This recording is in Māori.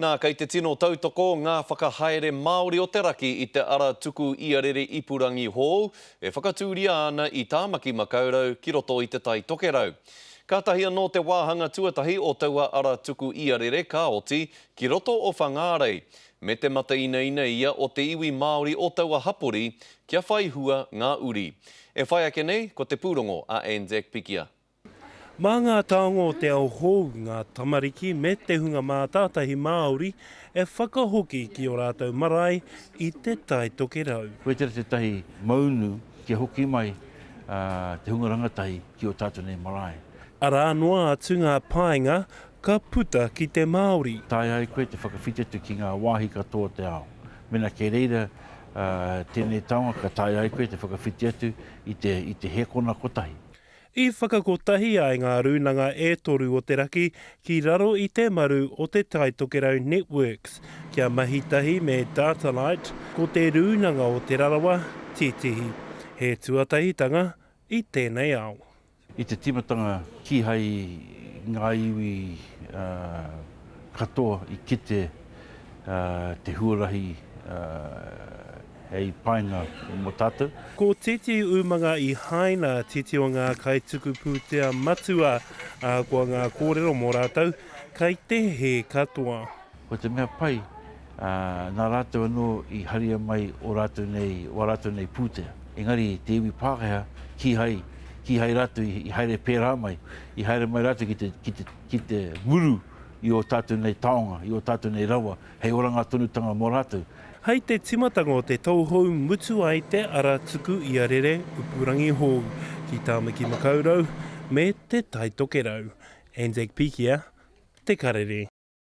Nā, kei te tino tautoko ngā whakahaere Māori o te raki i te ara tuku Iarere Ipurangi Hall e whakatūria ana i Tāmaki Makaurau ki roto i te tai tokerau. Ka tahia no te wāhanga tuatahi o taua ara tuku Iarere ka oti ki roto o Whangārei. Me te mata ina ia o te iwi Māori o taua hapori kia whai hua ngā uri. E whai ake nei ko te pūrongo a Anzac Pikia. Mā ngā taongo o te ao hou ngā tamariki me te hunga mā tātahi Māori e whakahoki ki o rātou marae i te tai tokerau. Koe te tahi maunu kia hoki mai te hunga rangatahi ki o tātou nei marae. Ara noa atu ngā paenga ka puta ki te Māori. Tai ai koe te whakawhitetu ki ngā wāhi katoa te ao. Mena ke reira tēnei taonga ka tai ai koe te whakawhitetu i te hekona kotahi. I whakakotahi ai ngā rūnanga e toru o te raki ki raro i te maru o te Tai Tokerau Networks, kia mahitahi me Datalight ko te rūnanga o te rarawa titihi. He tuatahitanga i tēnei ao. I te timatanga ki hai ngā iwi katoa i kite te huarahi hei painga mo tātou. Ko titi umanga i haina titi o ngā kaituku pūtea matua kua ngā kōrero mō rātou, kai te he katoa. Ko te mea pai, nā rātou anō i haria mai o rātou nei pūtea. Engari te iwi Pākehā ki hai rātou i haere pērā mai, i haere mai rātou ki te muru i o tātou nei taonga, i o tātou nei rawa, hei oranga tonutanga mō rātou. Hei te timatanga o te tauhou mutu ai te ara tuku Iarere Ipurangi Hall ki Tāmaki Makaurau me te Tai Tokerau. Anzac Pikia, Te Karere.